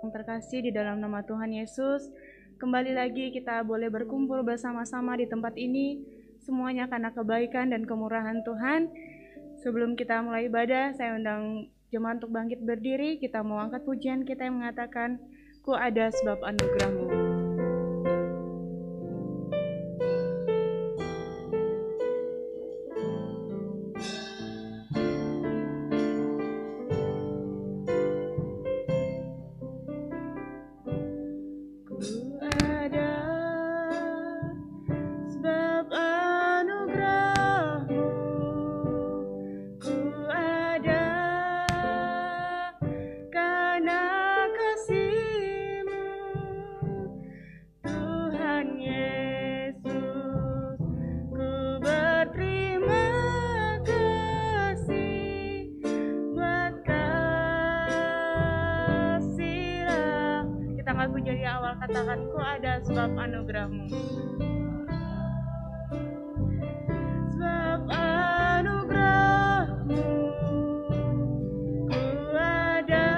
Yang terkasih di dalam nama Tuhan Yesus, kembali lagi kita boleh berkumpul bersama-sama di tempat ini, semuanya karena kebaikan dan kemurahan Tuhan. Sebelum kita mulai ibadah, saya undang jemaat untuk bangkit berdiri. Kita mau angkat pujian kita yang mengatakan, Ku ada sebab anugerah-Mu. Jadi awal katakan, Ku ada sebab anugerah-Mu. Sebab anugerah-Mu, ku ada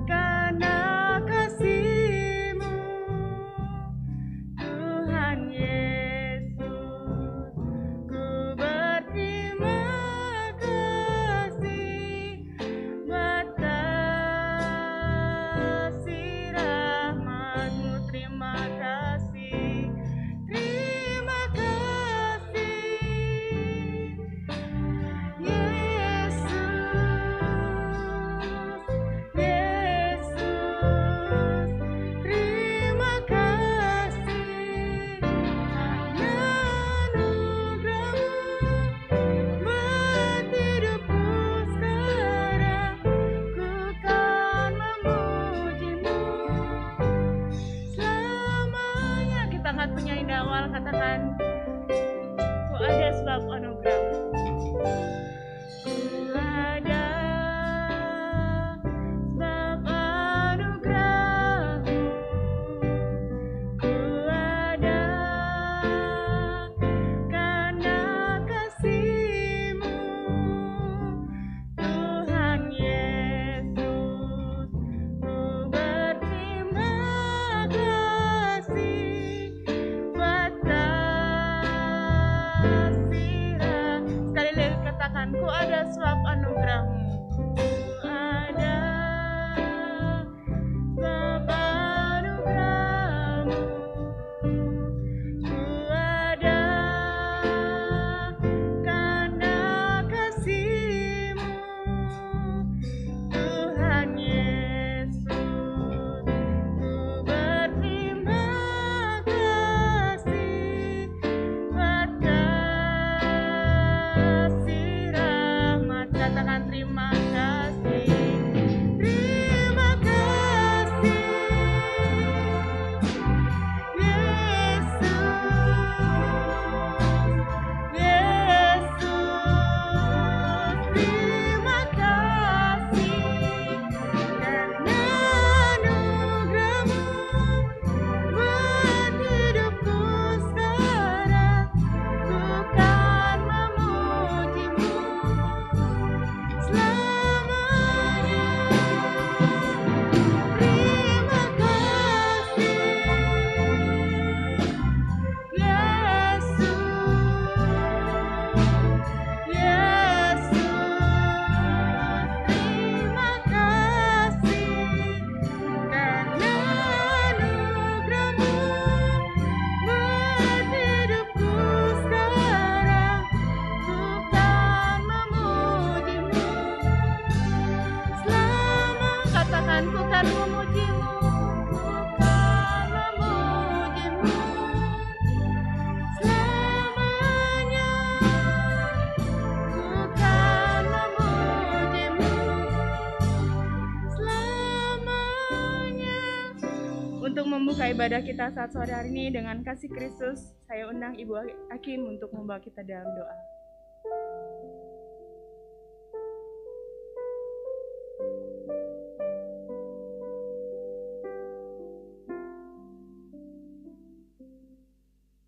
karena kasih-Mu, Tuhan Yesus. Ku berterima kasih buat terima kasih, Yesus, Yesus, terima kasih, anugerah-Mu buat hidupku sekarang, ku kan memuji-Mu. Kita angkat penyanyi awal, katakan, Ku ada sebab anugerah-Mu. Ku ada sebab anugerah-Mu. Ku ada karena kasih-Mu, Tuhan Yesus. Ku berterima kasih buat kasih-Mu. Sekali lagi katakan, Ku ada sebab anugerah-Mu. Ku ada sebab anugerah-Mu. Ku ada karena kasih-Mu, Tuhan Yesus. Ku berterima kasih buat kasih rahmat. Katakan terima kasih, terima kasih, Yesus, Yesus, terima kasih karena anugerah-Mu buat hidupku sekarang, ku kan memuji-Mu selamanya. Terima kasih, Yesus, Yesus, terima kasih karena anugerah-Mu buat hidupku sekarang, ku kan memuji-Mu selama. Katakan, ku kan memuji-Mu, ku kan memuji-Mu selamanya, ku kan memuji-Mu selamanya. Untuk membuka ibadah kita saat sore hari ini dengan kasih Kristus, saya undang Ibu Hakim untuk membawa kita dalam doa.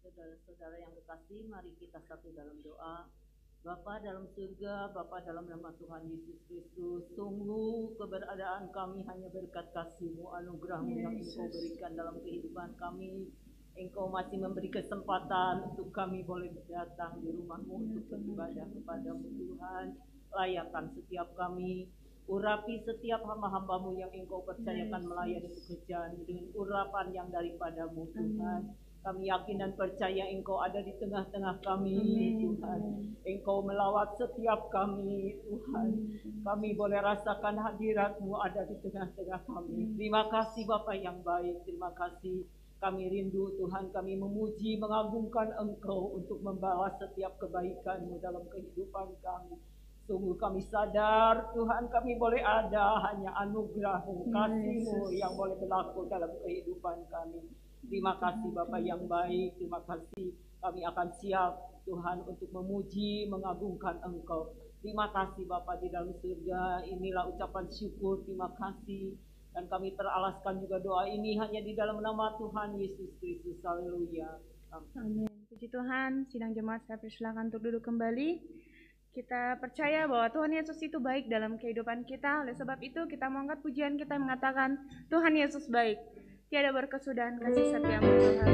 Saudara-saudara yang kekasih, mari kita satu dalam doa. Bapa dalam surga, Bapa dalam nama Tuhan Yesus Kristus, sungguh keberadaan kami hanya berkat kasih-Mu, anugerah-Mu yang Engkau berikan dalam kehidupan kami. Engkau masih memberi kesempatan untuk kami boleh datang di rumah-Mu untuk beribadah kepada-Mu Tuhan. Layakan setiap kami, urapi setiap hamba-hamba-Mu yang Engkau percayakan melayani pekerjaan dengan urapan yang daripada-Mu Tuhan. Kami yakin dan percaya Engkau ada di tengah-tengah kami, Tuhan. Engkau melawat setiap kami, Tuhan. Kami boleh rasakan hadirat-Mu ada di tengah-tengah kami. Terima kasih Bapa yang baik, terima kasih. Kami rindu Tuhan, kami memuji, mengagungkan Engkau untuk membawa setiap kebaikan-Mu dalam kehidupan kami. Sungguh kami sadar Tuhan, kami boleh ada hanya anugerah-Mu, kasih-Mu yang boleh berlaku dalam kehidupan kami. Terima kasih Bapa yang baik, terima kasih. Kami akan siap Tuhan untuk memuji, mengagungkan Engkau. Terima kasih Bapa di dalam surga, inilah ucapan syukur, terima kasih. Dan kami teralaskan juga doa ini hanya di dalam nama Tuhan Yesus Kristus. Haleluya. Amin. Puji Tuhan, sidang jemaat saya persilakan untuk duduk kembali. Kita percaya bahwa Tuhan Yesus itu baik dalam kehidupan kita. Oleh sebab itu kita mengangkat pujian kita mengatakan Tuhan Yesus baik. Tiada berkesudahan kasih setia-Mu Tuhan.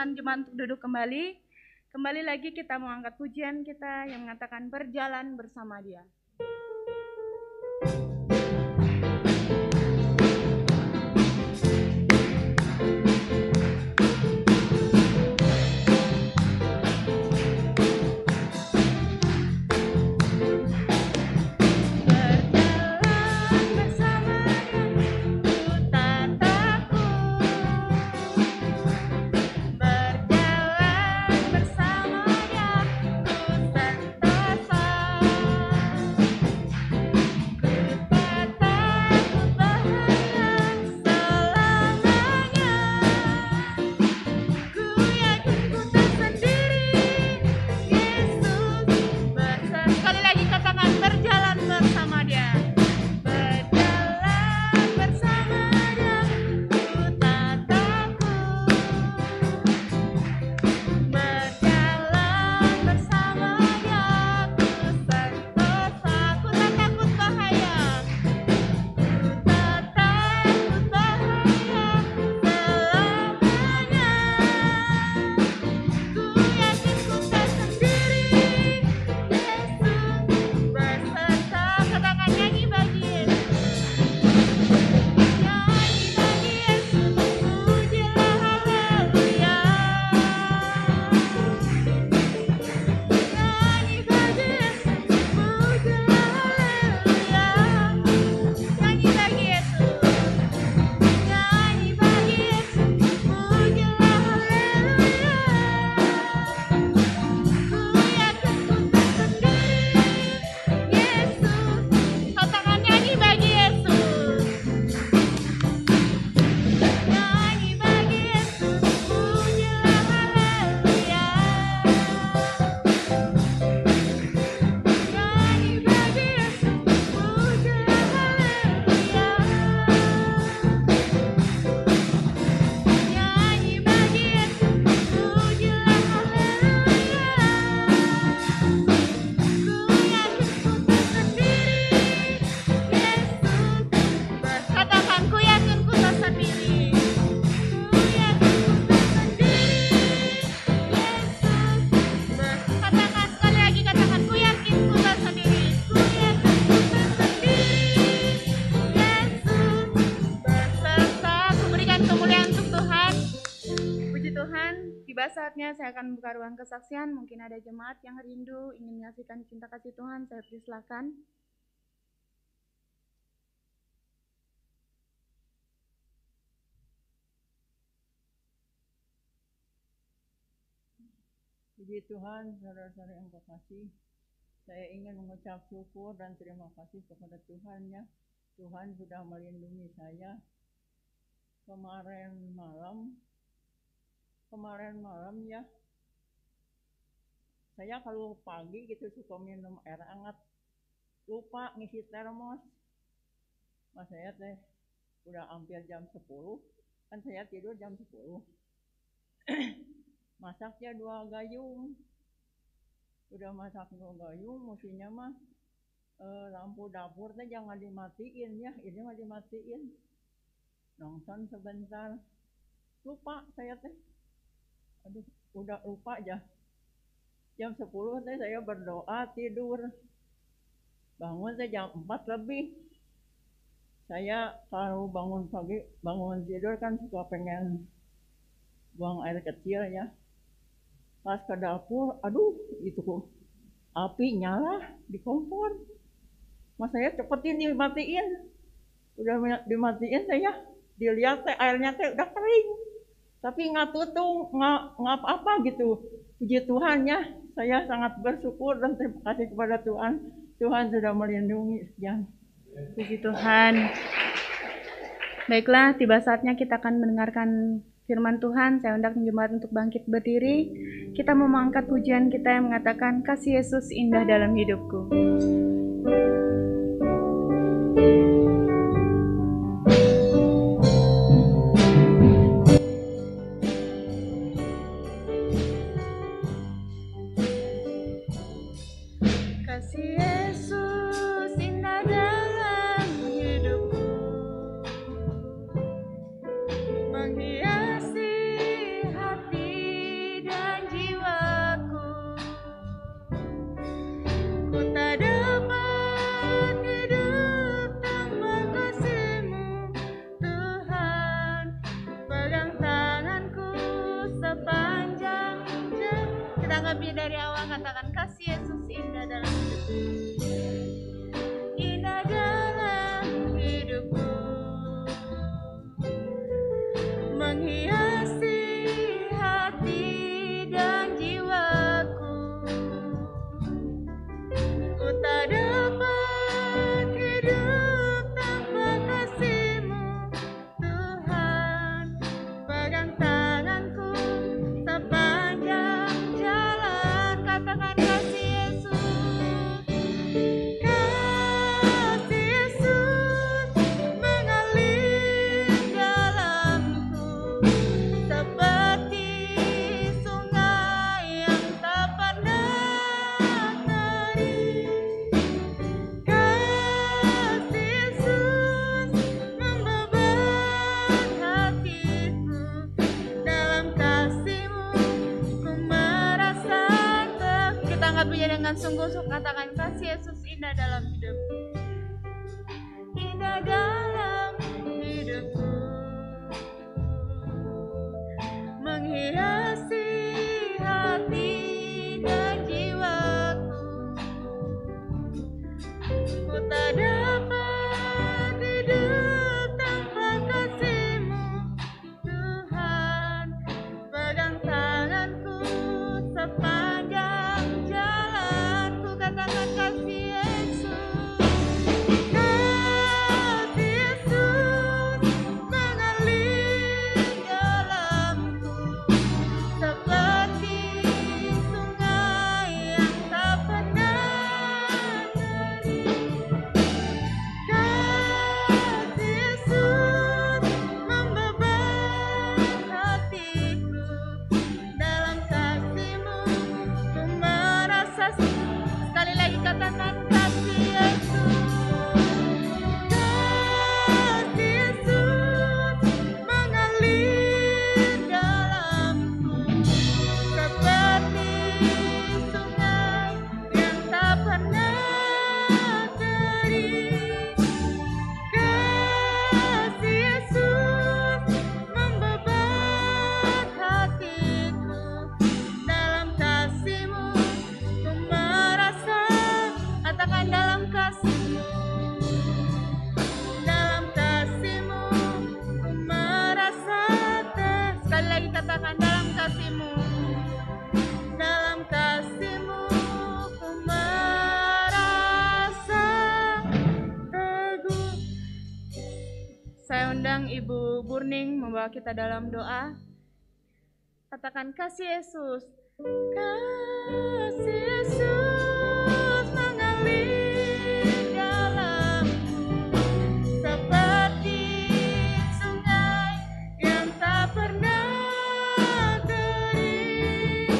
Jemaat untuk duduk kembali. Kembali lagi kita mengangkat pujian kita yang mengatakan berjalan bersama Dia. Berjalan bersama Baiklah, saatnya saya akan membuka ruang kesaksian. Mungkin ada jemaat yang rindu ingin menyaksikan cinta kasih Tuhan. Saya persilakan. Puji Tuhan, saudara-saudara yang kekasih, saya ingin mengucap syukur dan terima kasih kepada Tuhan ya. Tuhan sudah melindungi saya. Kemarin malam ya, saya kalau pagi gitu suka minum air hangat, lupa ngisi termos. Mas saya teh udah hampir jam 10, kan saya tidur jam 10. Masaknya 2 gayung. Udah masak 2 gayung, mestinya mah lampu dapur teh jangan dimatiin ya, ini mah dimatiin. Nonton sebentar. Lupa saya teh. Aduh, udah lupa aja. Jam 10 teh saya berdoa tidur. Bangun teh jam 4 lebih. Saya kalau bangun pagi, bangun tidur kan suka pengen buang air kecil ya. Pas ke dapur, aduh itu api nyala di kompor. Mas saya cepetin dimatiin. Udah dimatiin saya, dilihat teh airnya teh udah kering. Tapi nggak tutup, nggak apa-apa gitu. Puji Tuhan ya, saya sangat bersyukur dan terima kasih kepada Tuhan. Tuhan sudah melindungi sekian. Puji Tuhan. Baiklah, tiba saatnya kita akan mendengarkan firman Tuhan. Saya undang jemaat untuk bangkit berdiri. Kita mau mengangkat pujian kita yang mengatakan, kasih Yesus indah dalam hidupku. Kasih Yesus indah dalam hidupku, menghiasi hati dan jiwaku. Ku tak dapat hidup tanpa kasih-Mu, Tuhan. Pegang tanganku sepanjang jam. Kita angkat dari awal, katakan kasih Yesus indah dalam hidupku. Indah dalam hidupku, menghiasi hati dan jiwaku. Ku tak dapat hidup tanpa kasih-Mu, Tuhan. Pegang tanganku sepanjang jalan, katakan kasih Yesus. Kasih Yesus mengalir dalamku, seperti sungai yang tak pernah kering. Kasih Yesus membeban hatiku, dalam kasih-Mu ku merasa kita angkat pujian dengan sungguh-sungguh, katakan kasih Yesus indah dalam hidupku. Indah dalam hidupku, menghiasi hati dan jiwaku. Ku tak dapat hidup tanpa kasih-Mu, Tuhan. Pegang tanganku sepanjang jalan, ku katakan kasih Yesus. Saya undang Ibu Burning membawa kita dalam doa. Katakan, kasih Yesus. Kasih Yesus mengalir dalamku seperti sungai yang tak pernah kering.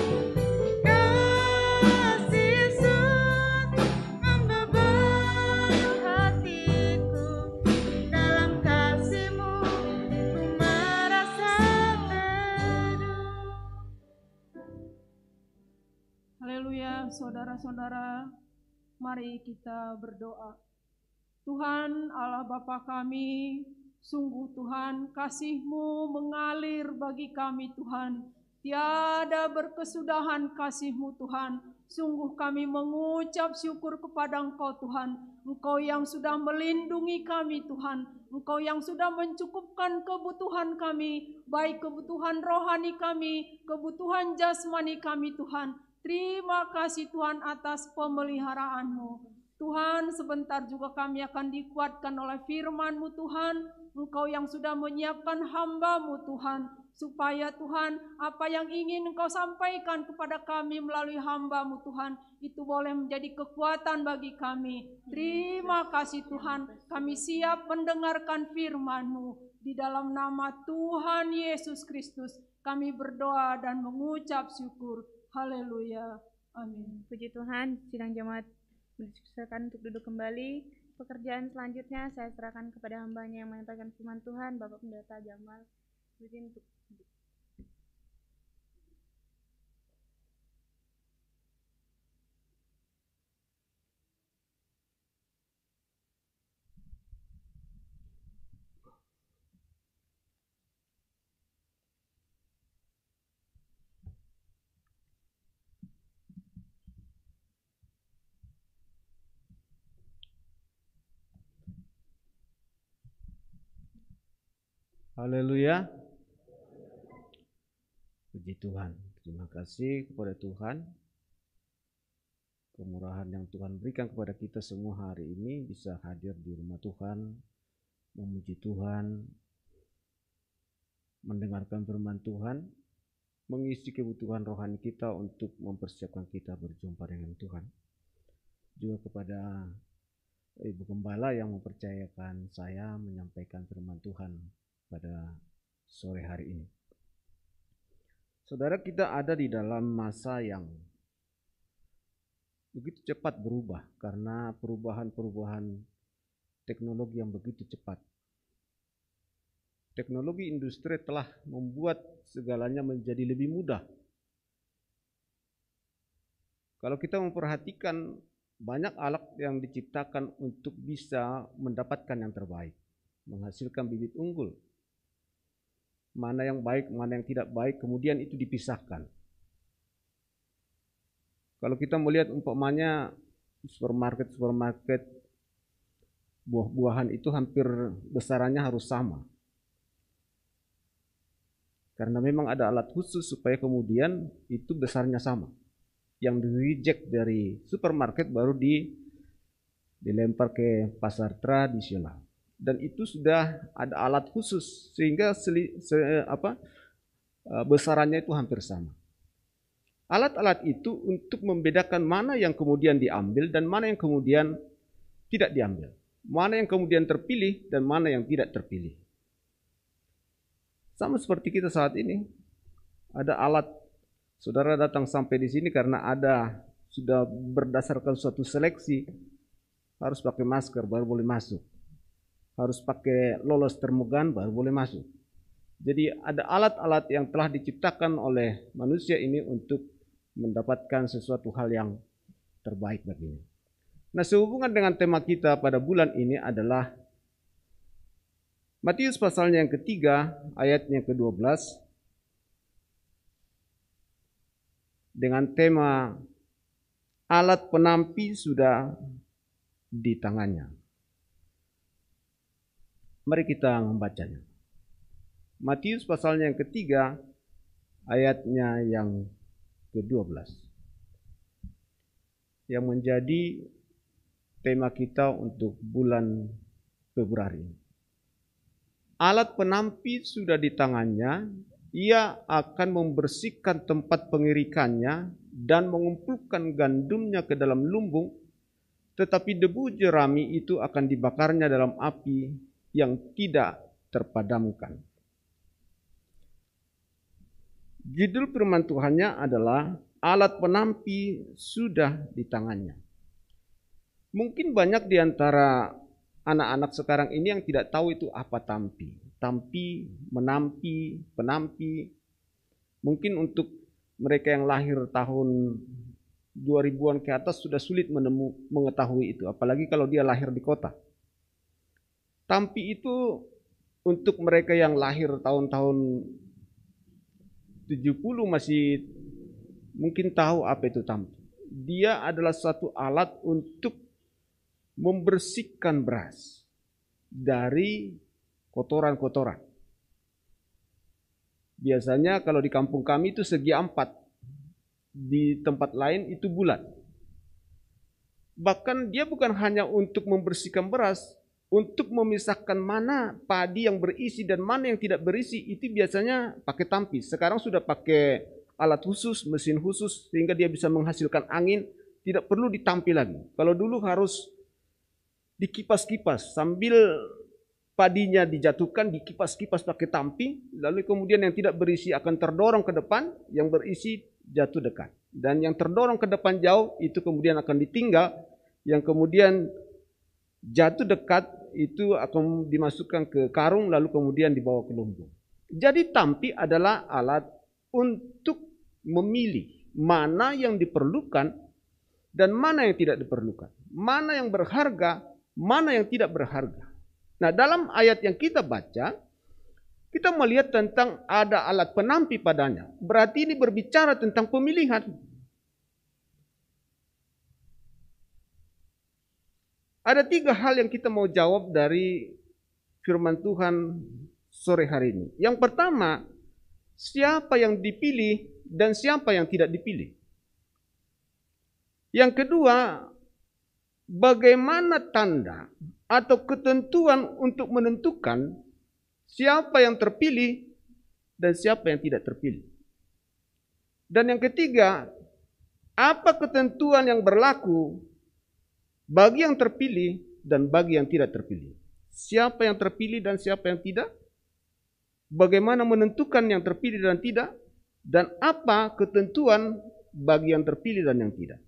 Kasih Yesus membebani hatiku. Dalam kasih-Mu ku merasa teduh. Haleluya, saudara-saudara, mari kita berdoa. Tuhan Allah Bapa kami, sungguh Tuhan kasih-Mu mengalir bagi kami Tuhan. Tiada berkesudahan kasih-Mu Tuhan. Sungguh kami mengucap syukur kepada Engkau Tuhan. Engkau yang sudah melindungi kami Tuhan. Engkau yang sudah mencukupkan kebutuhan kami, baik kebutuhan rohani kami, kebutuhan jasmani kami Tuhan. Terima kasih Tuhan atas pemeliharaanmu. Tuhan, sebentar juga kami akan dikuatkan oleh firman-Mu Tuhan. Engkau yang sudah menyiapkan hamba-Mu Tuhan, supaya Tuhan apa yang ingin Engkau sampaikan kepada kami melalui hamba-Mu Tuhan, itu boleh menjadi kekuatan bagi kami. Terima kasih Tuhan, kami siap mendengarkan firman-Mu. Di dalam nama Tuhan Yesus Kristus kami berdoa dan mengucap syukur. Haleluya. Amin. Puji Tuhan, sidang jemaat disilakan untuk duduk kembali. Pekerjaan selanjutnya saya serahkan kepada hambanya yang menyampaikan firman Tuhan, Bapak Pendeta Jamal. Izin untuk Haleluya. Puji Tuhan. Terima kasih kepada Tuhan. Kemurahan yang Tuhan berikan kepada kita semua hari ini bisa hadir di rumah Tuhan, memuji Tuhan, mendengarkan firman Tuhan, mengisi kebutuhan rohani kita untuk mempersiapkan kita berjumpa dengan Tuhan. Juga kepada Ibu Gembala yang mempercayakan saya menyampaikan firman Tuhan pada sore hari ini. Saudara, kita ada di dalam masa yang begitu cepat berubah karena perubahan-perubahan teknologi yang begitu cepat. Teknologi industri telah membuat segalanya menjadi lebih mudah. Kalau kita memperhatikan, banyak alat yang diciptakan untuk bisa mendapatkan yang terbaik, menghasilkan bibit unggul. Mana yang baik, mana yang tidak baik, kemudian itu dipisahkan. Kalau kita melihat umpamanya supermarket, buah-buahan itu hampir besarannya harus sama. Karena memang ada alat khusus supaya kemudian itu besarnya sama. Yang di-reject dari supermarket baru dilempar ke pasar tradisional. Dan itu sudah ada alat khusus sehingga besarannya itu hampir sama. Alat-alat itu untuk membedakan mana yang kemudian diambil dan mana yang kemudian tidak diambil. Mana yang kemudian terpilih dan mana yang tidak terpilih. Sama seperti kita saat ini. Ada alat, saudara datang sampai di sini karena sudah berdasarkan suatu seleksi, harus pakai masker baru boleh masuk. Harus pakai lolos termogan baru boleh masuk. Jadi ada alat-alat yang telah diciptakan oleh manusia ini untuk mendapatkan sesuatu hal yang terbaik baginya. Nah, sehubungan dengan tema kita pada bulan ini adalah Matius pasalnya yang ketiga, ayatnya ke-12, dengan tema alat penampi sudah di tangannya. Mari kita membacanya. Matius pasalnya yang ketiga, ayatnya yang ke-12. Yang menjadi tema kita untuk bulan Februari. alat penampi sudah di tangannya, ia akan membersihkan tempat pengirikannya dan mengumpulkan gandumnya ke dalam lumbung, tetapi debu jerami itu akan dibakarnya dalam api yang tidak terpadamkan. Judul firman Tuhannya adalah alat penampi sudah di tangannya. Mungkin banyak di antara anak-anak sekarang ini yang tidak tahu itu apa tampi. Tampi, menampi, penampi. Mungkin untuk mereka yang lahir tahun 2000-an ke atas sudah sulit mengetahui itu. Apalagi kalau dia lahir di kota. Tampi itu untuk mereka yang lahir tahun-tahun 70 masih mungkin tahu apa itu tampi. Dia adalah satu alat untuk membersihkan beras dari kotoran-kotoran. Biasanya kalau di kampung kami itu segi 4, di tempat lain itu bulat. Bahkan dia bukan hanya untuk membersihkan beras, untuk memisahkan mana padi yang berisi dan mana yang tidak berisi, itu biasanya pakai tampi. Sekarang sudah pakai alat khusus, mesin khusus, sehingga dia bisa menghasilkan angin, tidak perlu ditampi lagi. Kalau dulu harus dikipas-kipas, sambil padinya dijatuhkan, dikipas-kipas pakai tampi, lalu kemudian yang tidak berisi akan terdorong ke depan, yang berisi jatuh dekat. Dan yang terdorong ke depan jauh, itu kemudian akan ditinggal, yang kemudian jatuh dekat itu akan dimasukkan ke karung lalu kemudian dibawa ke lumbung. Jadi tampi adalah alat untuk memilih mana yang diperlukan dan mana yang tidak diperlukan. Mana yang berharga, mana yang tidak berharga. Nah, dalam ayat yang kita baca, kita melihat tentang ada alat penampi padanya. Berarti ini berbicara tentang pemilihan. Ada 3 hal yang kita mau jawab dari firman Tuhan sore hari ini. Yang pertama, siapa yang dipilih dan siapa yang tidak dipilih. Yang kedua, bagaimana tanda atau ketentuan untuk menentukan siapa yang terpilih dan siapa yang tidak terpilih. Dan yang ketiga, apa ketentuan yang berlaku bagi yang terpilih dan bagi yang tidak terpilih. Siapa yang terpilih dan siapa yang tidak? Bagaimana menentukan yang terpilih dan tidak? Dan apa ketentuan bagi yang terpilih dan yang tidak?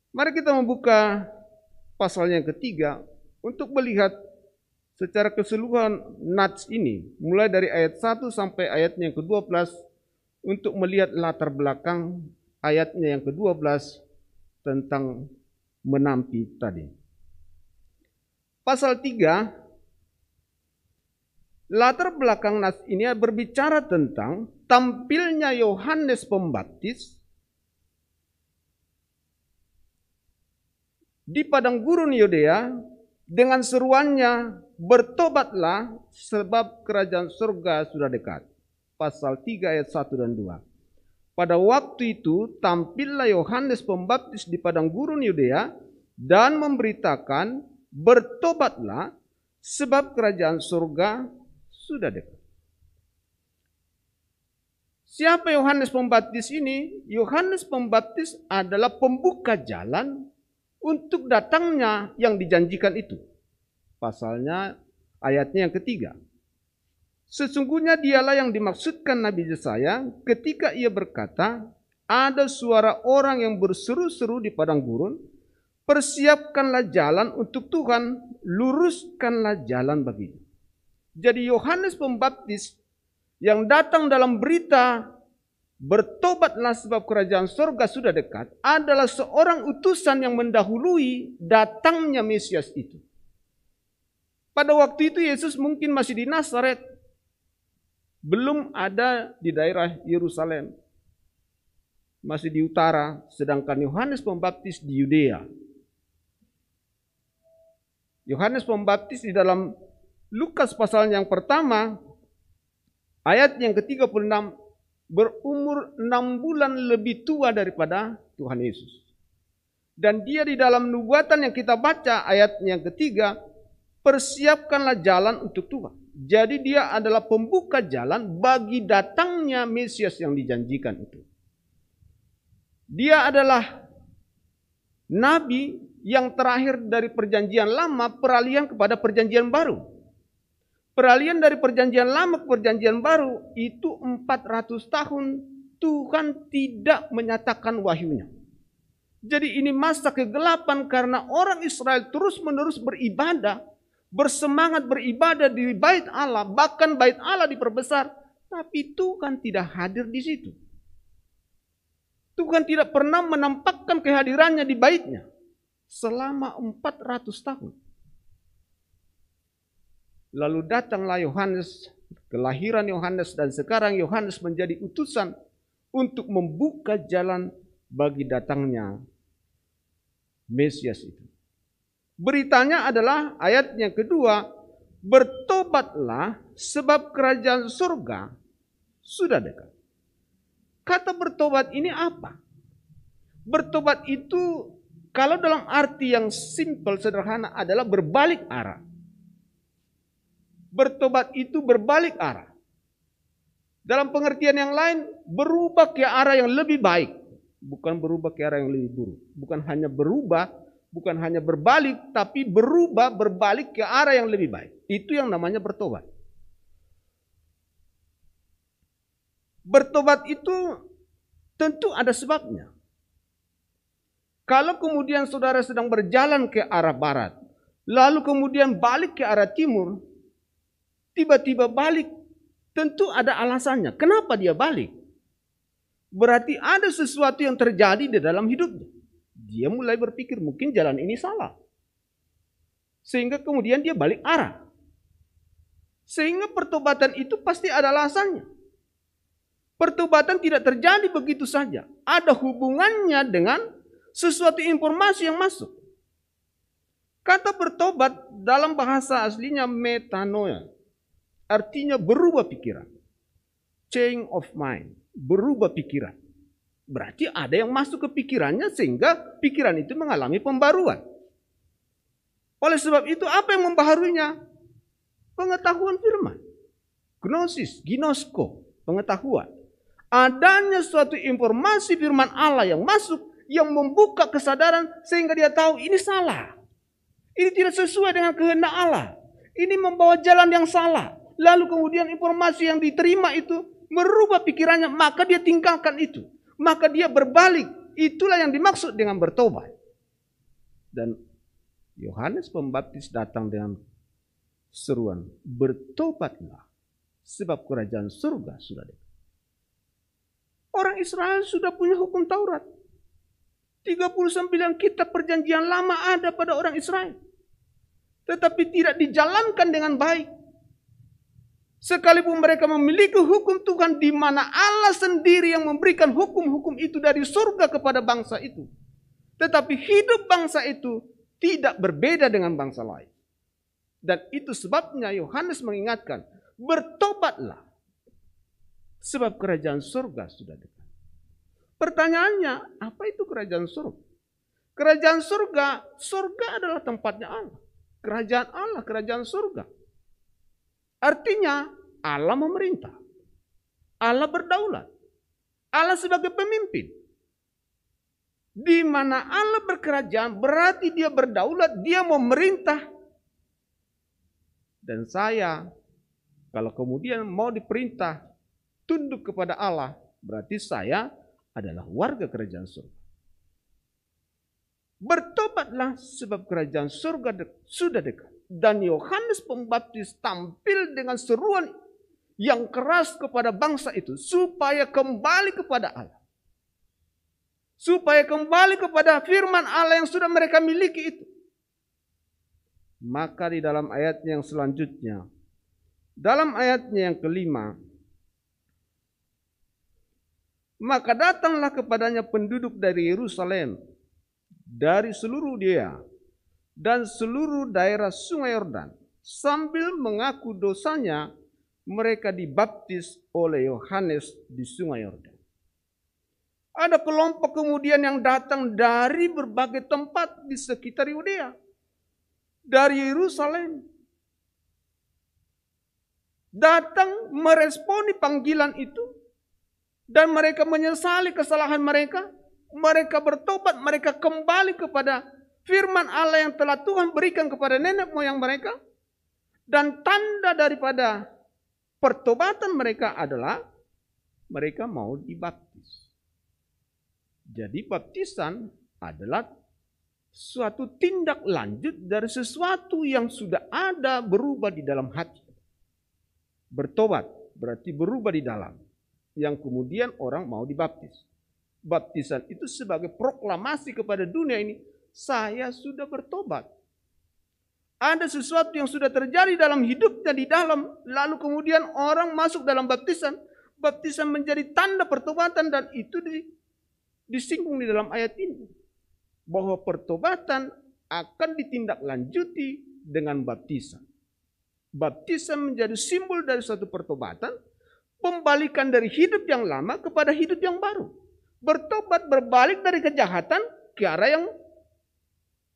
Mari kita membuka pasal yang ketiga untuk melihat secara keseluruhan nats ini. Mulai dari ayat 1 sampai ayatnya yang ke-12 untuk melihat latar belakang ayatnya yang ke-12 tentang menampi tadi. Pasal 3, latar belakang nas ini berbicara tentang tampilnya Yohanes Pembaptis di padang gurun Yudea dengan seruannya, bertobatlah sebab kerajaan surga sudah dekat. Pasal 3 ayat 1 dan 2. Pada waktu itu tampillah Yohanes Pembaptis di padang gurun Yudea dan memberitakan, bertobatlah sebab kerajaan surga sudah dekat. Siapa Yohanes Pembaptis ini? Yohanes Pembaptis adalah pembuka jalan untuk datangnya yang dijanjikan itu. Pasalnya ayatnya yang ketiga. Sesungguhnya dialah yang dimaksudkan Nabi Yesaya ketika ia berkata, ada suara orang yang berseru-seru di padang gurun, persiapkanlah jalan untuk Tuhan, luruskanlah jalan baginya. Jadi Yohanes Pembaptis yang datang dalam berita, bertobatlah sebab kerajaan surga sudah dekat, adalah seorang utusan yang mendahului datangnya Mesias itu. Pada waktu itu Yesus mungkin masih di Nazaret, belum ada di daerah Yerusalem, masih di utara, sedangkan Yohanes Pembaptis di Yudea. Yohanes Pembaptis di dalam Lukas pasal yang pertama, ayat yang ke-36, berumur 6 bulan lebih tua daripada Tuhan Yesus. Dan dia di dalam nubuatan yang kita baca ayat yang ketiga, persiapkanlah jalan untuk Tuhan. Jadi dia adalah pembuka jalan bagi datangnya Mesias yang dijanjikan itu. Dia adalah nabi yang terakhir dari perjanjian lama, peralihan kepada perjanjian baru. Peralihan dari perjanjian lama ke perjanjian baru itu 400 tahun Tuhan tidak menyatakan wahyunya. Jadi ini masa kegelapan karena orang Israel terus-menerus beribadah, bersemangat beribadah di bait Allah, bahkan bait Allah diperbesar, tapi Tuhan tidak hadir di situ. Tuhan tidak pernah menampakkan kehadirannya di baitnya selama 400 tahun. Lalu datanglah Yohanes, kelahiran Yohanes, dan sekarang Yohanes menjadi utusan untuk membuka jalan bagi datangnya Mesias itu. Beritanya adalah ayat yang kedua, bertobatlah sebab kerajaan surga sudah dekat. Kata bertobat ini apa? Bertobat itu kalau dalam arti yang simpel, sederhana adalah berbalik arah. Bertobat itu berbalik arah. Dalam pengertian yang lain, berubah ke arah yang lebih baik. Bukan berubah ke arah yang lebih buruk. Bukan hanya berubah, bukan hanya berbalik, tapi berubah, berbalik ke arah yang lebih baik. Itu yang namanya bertobat. Bertobat itu tentu ada sebabnya. Kalau kemudian saudara sedang berjalan ke arah barat, lalu kemudian balik ke arah timur, tiba-tiba balik, tentu ada alasannya. Kenapa dia balik? Berarti ada sesuatu yang terjadi di dalam hidupnya. Dia mulai berpikir mungkin jalan ini salah. Sehingga kemudian dia balik arah. Sehingga pertobatan itu pasti ada alasannya. Pertobatan tidak terjadi begitu saja. Ada hubungannya dengan sesuatu informasi yang masuk. Kata bertobat dalam bahasa aslinya metanoia. Artinya berubah pikiran. Change of mind. Berubah pikiran. Berarti ada yang masuk ke pikirannya sehingga pikiran itu mengalami pembaruan. Oleh sebab itu apa yang membaharuinya? Pengetahuan firman. Gnosis, ginosko, pengetahuan. Adanya suatu informasi firman Allah yang masuk, yang membuka kesadaran sehingga dia tahu ini salah. Ini tidak sesuai dengan kehendak Allah. Ini membawa jalan yang salah. Lalu kemudian informasi yang diterima itu merubah pikirannya, maka dia tinggalkan itu. Maka dia berbalik. Itulah yang dimaksud dengan bertobat. Dan Yohanes Pembaptis datang dengan seruan, bertobatlah sebab kerajaan surga sudah dekat. Orang Israel sudah punya hukum Taurat. 39 kitab perjanjian lama ada pada orang Israel. Tetapi tidak dijalankan dengan baik. Sekalipun mereka memiliki hukum Tuhan di mana Allah sendiri yang memberikan hukum-hukum itu dari surga kepada bangsa itu. Tetapi hidup bangsa itu tidak berbeda dengan bangsa lain. Dan itu sebabnya Yohanes mengingatkan, bertobatlah sebab kerajaan surga sudah dekat. Pertanyaannya, apa itu kerajaan surga? Kerajaan surga, surga adalah tempatnya Allah. Kerajaan Allah, kerajaan surga. Artinya Allah memerintah. Allah berdaulat. Allah sebagai pemimpin. Di mana Allah berkerajaan berarti dia berdaulat, dia memerintah. Dan saya kalau kemudian mau diperintah tunduk kepada Allah, berarti saya adalah warga kerajaan surga. Bertobatlah sebab kerajaan surga sudah dekat. Dan Yohanes Pembaptis tampil dengan seruan yang keras kepada bangsa itu supaya kembali kepada Allah. Supaya kembali kepada firman Allah yang sudah mereka miliki itu. Maka di dalam ayatnya yang selanjutnya, dalam ayatnya yang kelima, maka datanglah kepadanya penduduk dari Yerusalem, dari seluruh Yudea dan seluruh daerah Sungai Yordan, sambil mengaku dosanya, mereka dibaptis oleh Yohanes di Sungai Yordan. Ada kelompok kemudian yang datang dari berbagai tempat di sekitar Yudea, dari Yerusalem, datang meresponi panggilan itu, dan mereka menyesali kesalahan mereka, mereka bertobat, mereka kembali kepada firman Allah yang telah Tuhan berikan kepada nenek moyang mereka, dan tanda daripada pertobatan mereka adalah mereka mau dibaptis. Jadi baptisan adalah suatu tindak lanjut dari sesuatu yang sudah ada berubah di dalam hati. Bertobat berarti berubah di dalam, yang kemudian orang mau dibaptis. Baptisan itu sebagai proklamasi kepada dunia ini, saya sudah bertobat. Ada sesuatu yang sudah terjadi dalam hidupnya di dalam, lalu kemudian orang masuk dalam baptisan. Baptisan menjadi tanda pertobatan, dan itu disinggung di dalam ayat ini, bahwa pertobatan akan ditindaklanjuti dengan baptisan. Baptisan menjadi simbol dari suatu pertobatan, pembalikan dari hidup yang lama kepada hidup yang baru. Bertobat, berbalik dari kejahatan ke arah yang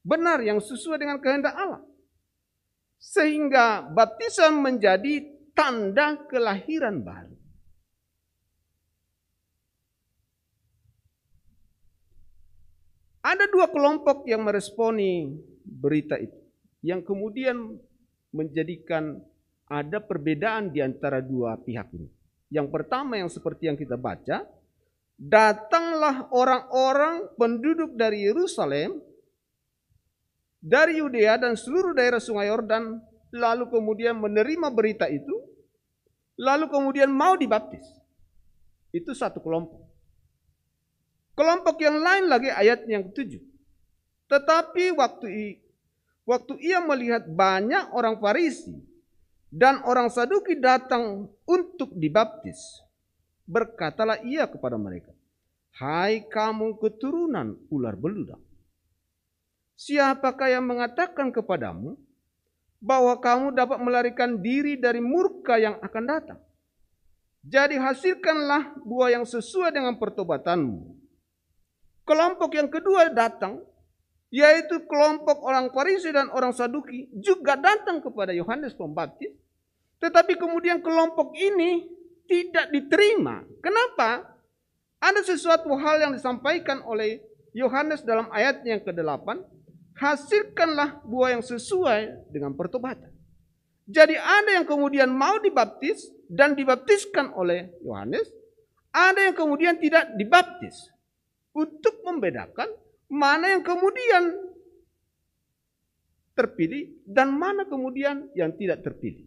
benar, yang sesuai dengan kehendak Allah. Sehingga baptisan menjadi tanda kelahiran baru. Ada dua kelompok yang meresponi berita itu, yang kemudian menjadikan ada perbedaan di antara dua pihak ini. Yang pertama yang seperti yang kita baca, datanglah orang-orang penduduk dari Yerusalem, dari Yudea dan seluruh daerah Sungai Yordan, lalu kemudian menerima berita itu, lalu kemudian mau dibaptis. Itu satu kelompok. Kelompok yang lain lagi ayat yang ke-7. Tetapi waktu ia melihat banyak orang Farisi dan orang Saduki datang untuk dibaptis, berkatalah ia kepada mereka, "Hai kamu keturunan ular beludak, siapakah yang mengatakan kepadamu bahwa kamu dapat melarikan diri dari murka yang akan datang? Jadi hasilkanlah buah yang sesuai dengan pertobatanmu." Kelompok yang kedua datang, yaitu kelompok orang Farisi dan orang Saduki, juga datang kepada Yohanes Pembaptis. Tetapi kemudian kelompok ini tidak diterima. Kenapa? Ada sesuatu hal yang disampaikan oleh Yohanes dalam ayatnya yang ke-8. Hasilkanlah buah yang sesuai dengan pertobatan. Jadi ada yang kemudian mau dibaptis dan dibaptiskan oleh Yohanes. Ada yang kemudian tidak dibaptis. Untuk membedakan mana yang kemudian terpilih dan mana kemudian yang tidak terpilih.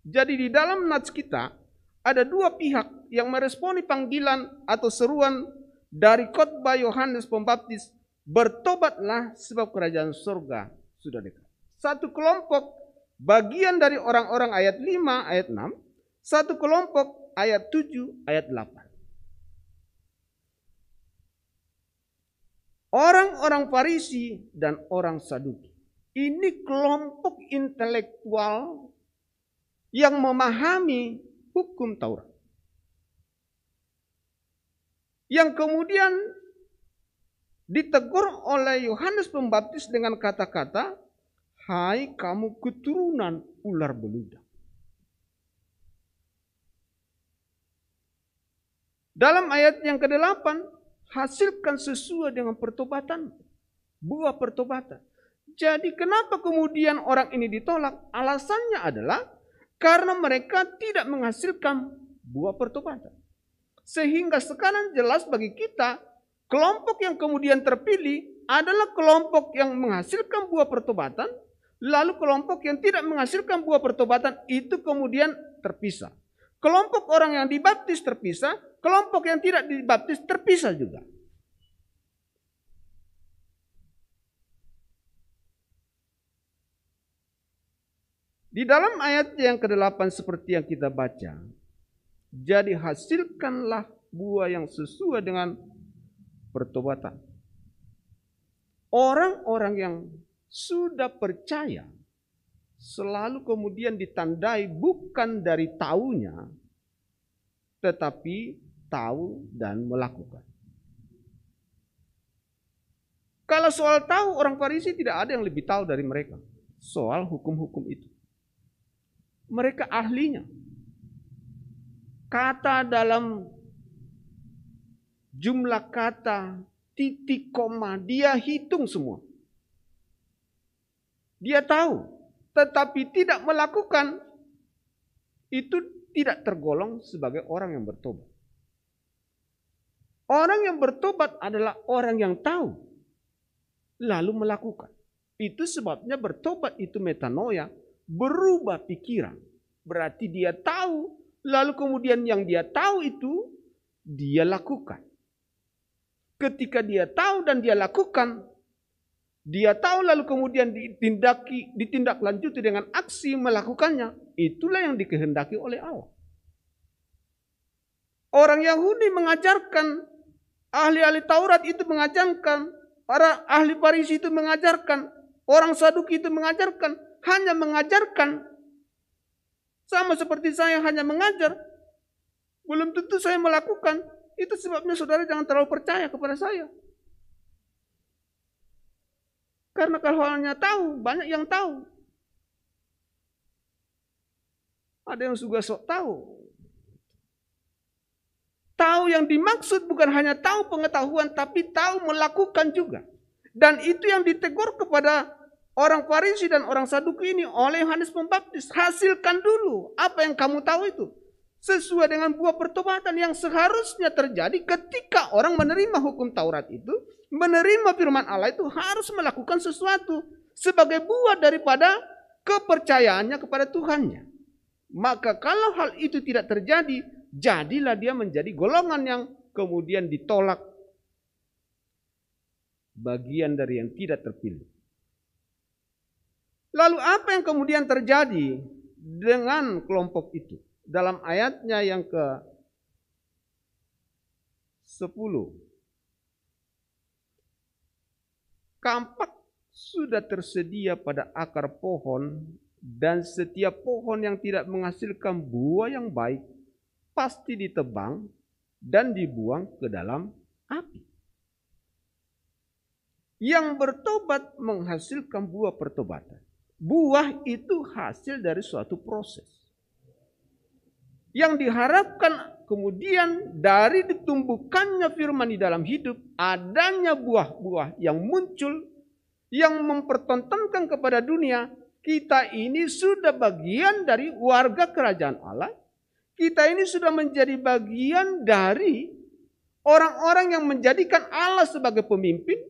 Jadi di dalam nats kita ada dua pihak yang meresponi panggilan atau seruan dari khotbah Yohanes Pembaptis, bertobatlah sebab kerajaan surga sudah dekat. Satu kelompok bagian dari orang-orang ayat 5, ayat 6. Satu kelompok ayat 7, ayat 8. Orang-orang Farisi dan orang Saduki. Ini kelompok intelektual yang memahami hukum Taurat. Yang kemudian ditegur oleh Yohanes Pembaptis dengan kata-kata, "Hai kamu keturunan ular beludak." Dalam ayat yang ke-8, hasilkan sesuai dengan pertobatan, buah pertobatan. Jadi kenapa kemudian orang ini ditolak? Alasannya adalah karena mereka tidak menghasilkan buah pertobatan. Sehingga sekarang jelas bagi kita, kelompok yang kemudian terpilih adalah kelompok yang menghasilkan buah pertobatan, lalu kelompok yang tidak menghasilkan buah pertobatan itu kemudian terpisah. Kelompok orang yang dibaptis terpisah, kelompok yang tidak dibaptis terpisah juga. Di dalam ayat yang ke-8 seperti yang kita baca, jadi hasilkanlah buah yang sesuai dengan pertobatan. Orang-orang yang sudah percaya selalu kemudian ditandai bukan dari taunya, tetapi tahu dan melakukan. Kalau soal tahu, orang Farisi tidak ada yang lebih tahu dari mereka soal hukum-hukum itu. Mereka ahlinya. kata dalam jumlah kata, titik, koma, dia hitung semua. Dia tahu, tetapi tidak melakukan, itu tidak tergolong sebagai orang yang bertobat. Orang yang bertobat adalah orang yang tahu, lalu melakukan. Itu sebabnya bertobat itu metanoia, berubah pikiran. Berarti dia tahu, lalu kemudian yang dia tahu itu, dia lakukan. Ketika dia tahu dan dia lakukan, dia tahu lalu kemudian ditindaklanjuti dengan aksi melakukannya, itulah yang dikehendaki oleh Allah. Orang Yahudi mengajarkan, ahli-ahli Taurat itu mengajarkan, para ahli Farisi itu mengajarkan, orang Saduki itu mengajarkan, hanya mengajarkan. Sama seperti saya hanya mengajar, belum tentu saya melakukan. Itu sebabnya saudara jangan terlalu percaya kepada saya. Karena kalau hanya tahu, banyak yang tahu. Ada yang juga sok tahu. Tahu yang dimaksud bukan hanya tahu pengetahuan, tapi tahu melakukan juga. Dan itu yang ditegur kepada orang Farisi dan orang Saduki ini oleh Yohanes Pembaptis. Hasilkan dulu apa yang kamu tahu itu. Sesuai dengan buah pertobatan yang seharusnya terjadi ketika orang menerima hukum Taurat itu, menerima firman Allah itu harus melakukan sesuatu sebagai buah daripada kepercayaannya kepada Tuhannya. Maka kalau hal itu tidak terjadi, jadilah dia menjadi golongan yang kemudian ditolak, bagian dari yang tidak terpilih. Lalu apa yang kemudian terjadi dengan kelompok itu? Dalam ayatnya yang ke-10. Kampak sudah tersedia pada akar pohon, dan setiap pohon yang tidak menghasilkan buah yang baik pasti ditebang dan dibuang ke dalam api. Yang bertobat menghasilkan buah pertobatan. Buah itu hasil dari suatu proses. Yang diharapkan kemudian dari ditumbuhkannya firman di dalam hidup, adanya buah-buah yang muncul, yang mempertontonkan kepada dunia, kita ini sudah bagian dari warga kerajaan Allah. Kita ini sudah menjadi bagian dari orang-orang yang menjadikan Allah sebagai pemimpin,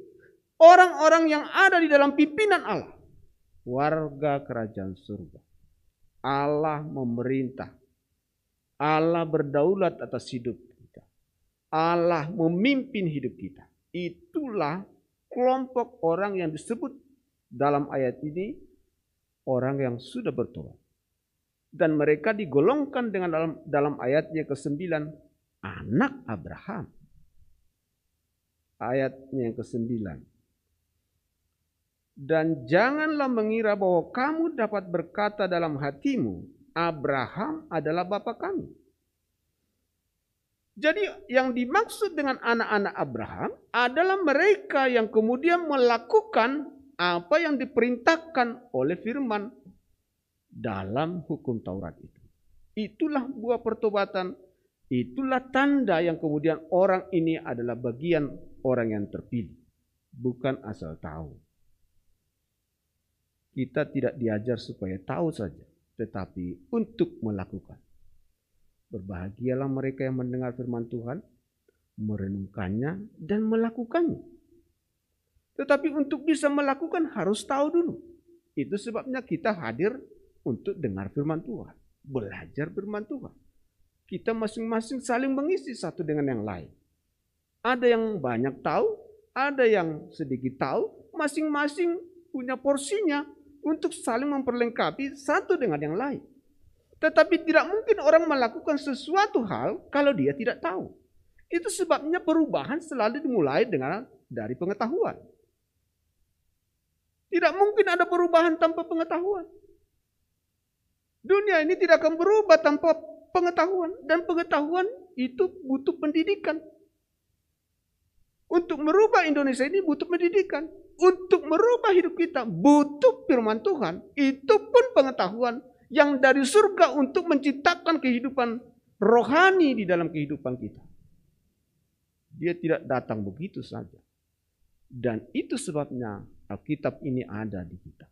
orang-orang yang ada di dalam pimpinan Allah. Warga kerajaan surga. Allah memerintah. Allah berdaulat atas hidup kita. Allah memimpin hidup kita. Itulah kelompok orang yang disebut dalam ayat ini orang yang sudah bertobat. Dan mereka digolongkan dengan dalam ayatnya ke-9 anak Abraham. Ayatnya yang ke-9. Dan janganlah mengira bahwa kamu dapat berkata dalam hatimu, Abraham adalah bapa kami. Jadi yang dimaksud dengan anak-anak Abraham adalah mereka yang kemudian melakukan apa yang diperintahkan oleh firman dalam hukum Taurat itu. Itulah buah pertobatan, itulah tanda yang kemudian orang ini adalah bagian orang yang terpilih, bukan asal tahu. Kita tidak diajar supaya tahu saja, tetapi untuk melakukan. Berbahagialah mereka yang mendengar firman Tuhan, merenungkannya dan melakukannya. Tetapi untuk bisa melakukan harus tahu dulu. Itu sebabnya kita hadir untuk dengar firman Tuhan, belajar firman Tuhan. Kita masing-masing saling mengisi satu dengan yang lain. Ada yang banyak tahu, ada yang sedikit tahu, masing-masing punya porsinya untuk saling memperlengkapi satu dengan yang lain. Tetapi tidak mungkin orang melakukan sesuatu hal kalau dia tidak tahu. Itu sebabnya perubahan selalu dimulai dari pengetahuan. Tidak mungkin ada perubahan tanpa pengetahuan. Dunia ini tidak akan berubah tanpa pengetahuan. Dan pengetahuan itu butuh pendidikan. Untuk merubah Indonesia ini butuh pendidikan. Untuk merubah hidup kita butuh firman Tuhan. Itu pun pengetahuan yang dari surga untuk menciptakan kehidupan rohani di dalam kehidupan kita. Dia tidak datang begitu saja. Dan itu sebabnya Alkitab ini ada di kita.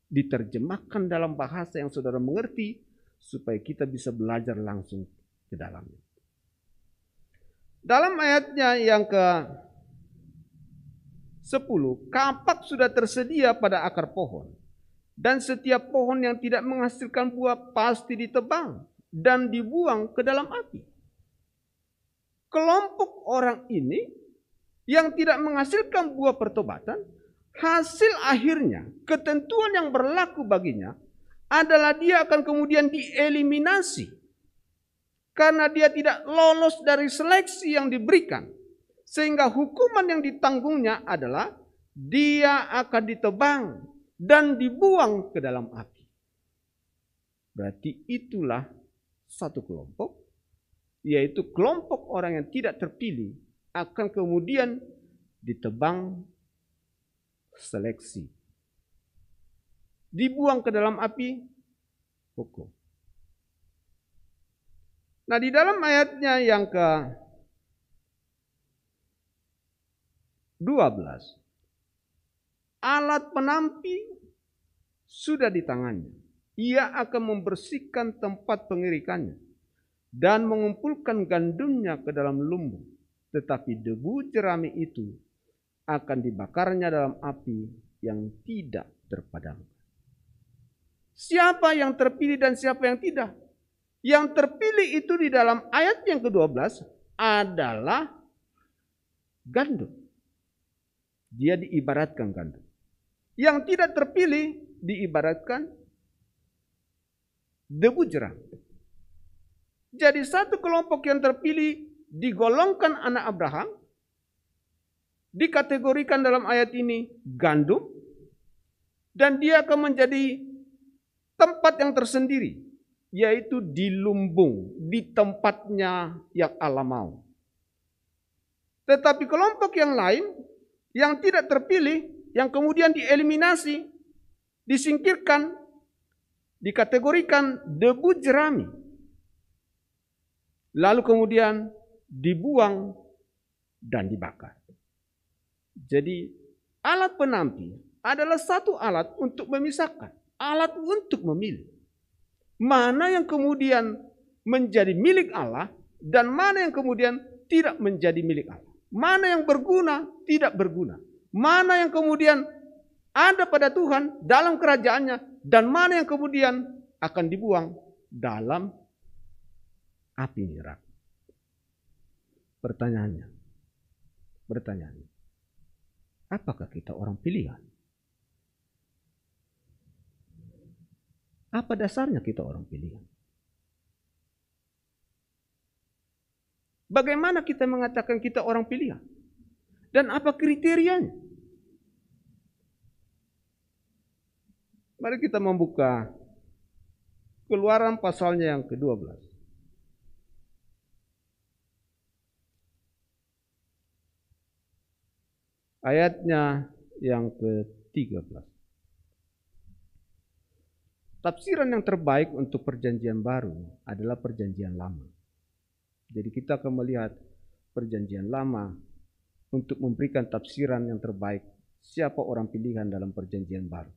Diterjemahkan dalam bahasa yang saudara mengerti, supaya kita bisa belajar langsung ke dalamnya. Dalam ayatnya yang ke-10, kapak sudah tersedia pada akar pohon, dan setiap pohon yang tidak menghasilkan buah pasti ditebang dan dibuang ke dalam api. Kelompok orang ini yang tidak menghasilkan buah pertobatan, hasil akhirnya ketentuan yang berlaku baginya adalah dia akan kemudian dieliminasi karena dia tidak lolos dari seleksi yang diberikan, sehingga hukuman yang ditanggungnya adalah dia akan ditebang dan dibuang ke dalam api. Berarti itulah satu kelompok, yaitu kelompok orang yang tidak terpilih akan kemudian ditebang seleksi, dibuang ke dalam api hukum. Nah, di dalam ayatnya yang ke-12, alat penampi sudah di tangannya. Ia akan membersihkan tempat pengirikannya dan mengumpulkan gandumnya ke dalam lumbung. Tetapi debu jerami itu akan dibakarnya dalam api yang tidak terpadamkan. Siapa yang terpilih dan siapa yang tidak? Yang terpilih itu di dalam ayat yang ke-12 adalah gandum. Dia diibaratkan gandum. Yang tidak terpilih diibaratkan debu jerami. Jadi satu kelompok yang terpilih digolongkan anak Abraham, dikategorikan dalam ayat ini gandum, dan dia akan menjadi tempat yang tersendiri, yaitu di lumbung, di tempatnya yang Allah mau. Tetapi kelompok yang lain, yang tidak terpilih, yang kemudian dieliminasi, disingkirkan, dikategorikan debu jerami, lalu kemudian dibuang dan dibakar. Jadi alat penampi adalah satu alat untuk memisahkan, alat untuk memilih mana yang kemudian menjadi milik Allah dan mana yang kemudian tidak menjadi milik Allah, mana yang berguna, tidak berguna, mana yang kemudian ada pada Tuhan dalam kerajaannya dan mana yang kemudian akan dibuang dalam api neraka. Pertanyaannya, apakah kita orang pilihan? Apa dasarnya kita orang pilihan? Bagaimana kita mengatakan kita orang pilihan? Dan apa kriterianya? Mari kita membuka Keluaran pasalnya yang ke-12. Ayatnya yang ke-13. Tafsiran yang terbaik untuk perjanjian baru adalah perjanjian lama. Jadi kita akan melihat perjanjian lama untuk memberikan tafsiran yang terbaik siapa orang pilihan dalam perjanjian baru.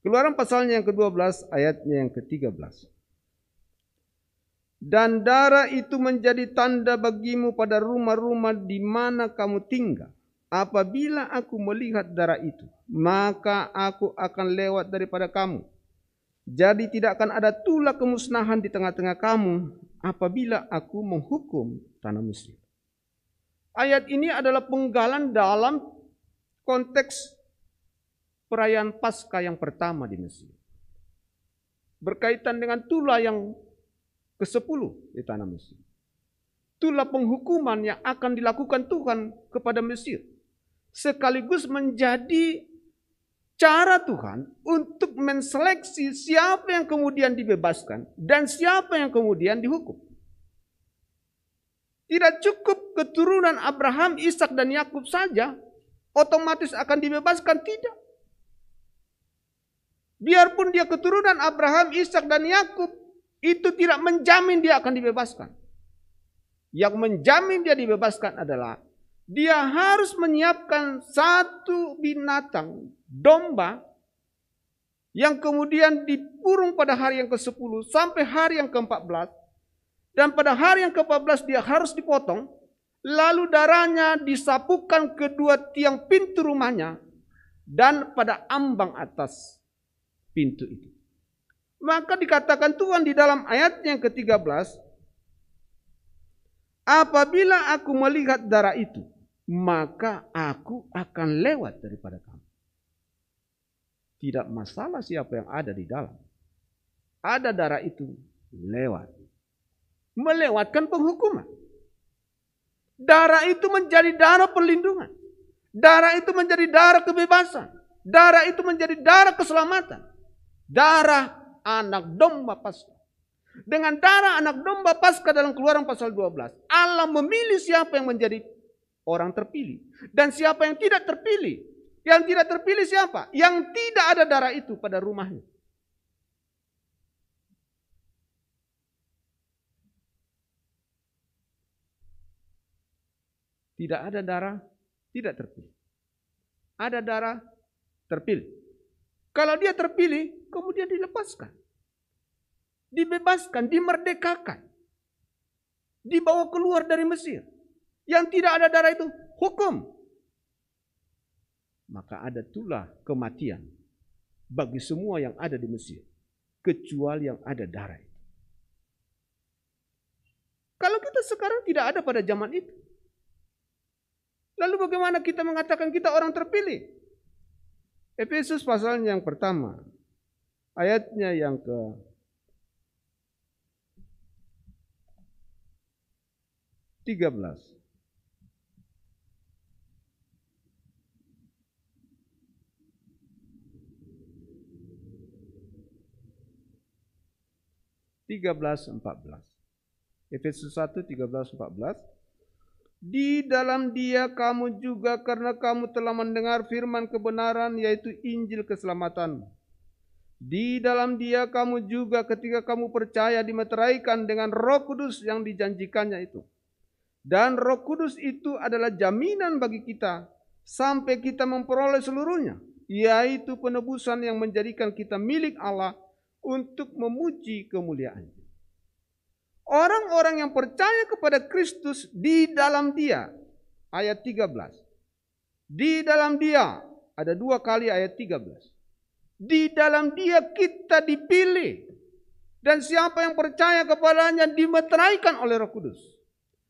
Keluaran pasalnya yang ke-12 ayatnya yang ke-13. Dan darah itu menjadi tanda bagimu pada rumah-rumah di mana kamu tinggal. Apabila aku melihat darah itu, maka aku akan lewat daripada kamu. Jadi tidak akan ada tulah kemusnahan di tengah-tengah kamu apabila aku menghukum tanah Mesir. Ayat ini adalah penggalan dalam konteks perayaan Paskah yang pertama di Mesir. Berkaitan dengan tulah yang ke-10 di tanah Mesir. Tulah penghukuman yang akan dilakukan Tuhan kepada Mesir. Sekaligus menjadi cara Tuhan untuk menseleksi siapa yang kemudian dibebaskan dan siapa yang kemudian dihukum. Tidak cukup keturunan Abraham, Ishak dan Yakub saja otomatis akan dibebaskan, tidak. Biarpun dia keturunan Abraham, Ishak dan Yakub, itu tidak menjamin dia akan dibebaskan. Yang menjamin dia dibebaskan adalah dia harus menyiapkan satu binatang domba yang kemudian dikurung pada hari yang ke-10 sampai hari yang ke-14. Dan pada hari yang ke-14 dia harus dipotong. Lalu darahnya disapukan kedua tiang pintu rumahnya dan pada ambang atas pintu itu. Maka dikatakan Tuhan di dalam ayat yang ke-13, apabila aku melihat darah itu, maka aku akan lewat daripada kamu. Tidak masalah siapa yang ada di dalam. Ada darah itu lewat. Melewatkan penghukuman. Darah itu menjadi darah perlindungan. Darah itu menjadi darah kebebasan. Darah itu menjadi darah keselamatan. Darah anak domba Paskah. Dengan darah anak domba Paskah dalam Keluaran pasal 12, Allah memilih siapa yang menjadi orang terpilih dan siapa yang tidak terpilih. Yang tidak terpilih siapa? Yang tidak ada darah itu pada rumahnya. Tidak ada darah, tidak terpilih. Ada darah, terpilih. Kalau dia terpilih, kemudian dilepaskan. Dibebaskan, dimerdekakan. Dibawa keluar dari Mesir. Yang tidak ada darah itu, hukum. Maka ada tulah kematian bagi semua yang ada di Mesir. Kecuali yang ada darah itu. Kalau kita sekarang tidak ada pada zaman itu. Lalu bagaimana kita mengatakan kita orang terpilih? Efesus pasalnya yang pertama, ayatnya yang ke-13. Efesus 1, 13-14. Di dalam Dia kamu juga karena kamu telah mendengar firman kebenaran yaitu Injil keselamatan. Di dalam Dia kamu juga ketika kamu percaya dimeteraikan dengan Roh Kudus yang dijanjikannya itu. Dan Roh Kudus itu adalah jaminan bagi kita sampai kita memperoleh seluruhnya, yaitu penebusan yang menjadikan kita milik Allah untuk memuji kemuliaan-Nya. Orang-orang yang percaya kepada Kristus di dalam Dia, ayat 13. Di dalam Dia, ada 2 kali ayat 13. Di dalam Dia kita dipilih. Dan siapa yang percaya kepadanya dimeteraikan oleh Roh Kudus.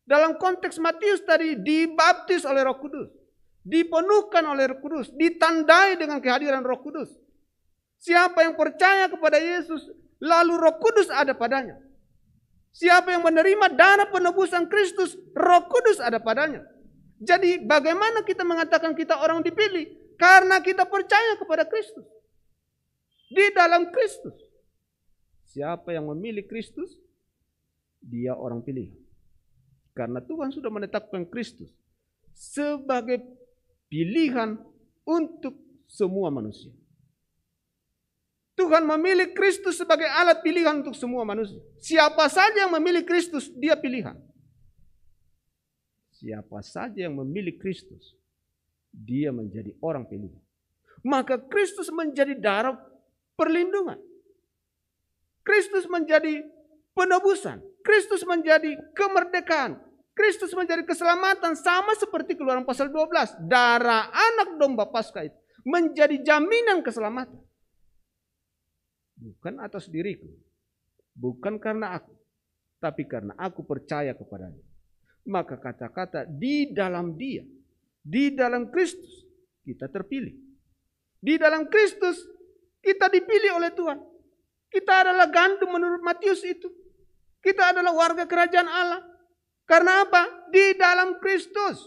Dalam konteks Matius tadi, dibaptis oleh Roh Kudus. Dipenuhkan oleh Roh Kudus. Ditandai dengan kehadiran Roh Kudus. Siapa yang percaya kepada Yesus, lalu Roh Kudus ada padanya. Siapa yang menerima darah penebusan Kristus, Roh Kudus ada padanya. Jadi bagaimana kita mengatakan kita orang dipilih? Karena kita percaya kepada Kristus. Di dalam Kristus. Siapa yang memilih Kristus, dia orang pilihan. Karena Tuhan sudah menetapkan Kristus sebagai pilihan untuk semua manusia. Tuhan memilih Kristus sebagai alat pilihan untuk semua manusia. Siapa saja yang memilih Kristus, dia pilihan. Siapa saja yang memilih Kristus, dia menjadi orang pilihan. Maka Kristus menjadi darah perlindungan. Kristus menjadi penebusan. Kristus menjadi kemerdekaan. Kristus menjadi keselamatan sama seperti Keluaran pasal 12. Darah anak domba Paskah itu menjadi jaminan keselamatan. Bukan atas diriku, bukan karena aku, tapi karena aku percaya kepadanya. Maka kata-kata di dalam Dia, di dalam Kristus, kita terpilih. Di dalam Kristus, kita dipilih oleh Tuhan. Kita adalah gandum menurut Matius itu. Kita adalah warga kerajaan Allah. Karena apa? Di dalam Kristus.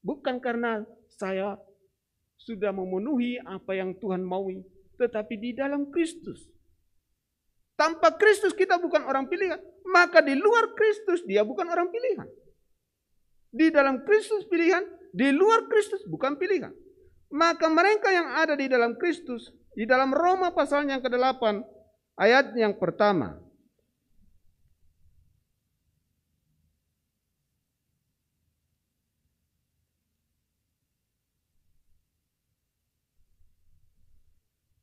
Bukan karena saya sudah memenuhi apa yang Tuhan maui, tetapi di dalam Kristus. Tanpa Kristus kita bukan orang pilihan, maka di luar Kristus dia bukan orang pilihan. Di dalam Kristus pilihan, di luar Kristus bukan pilihan. Maka mereka yang ada di dalam Kristus, di dalam Roma pasalnya yang ke-8, Ayat yang pertama.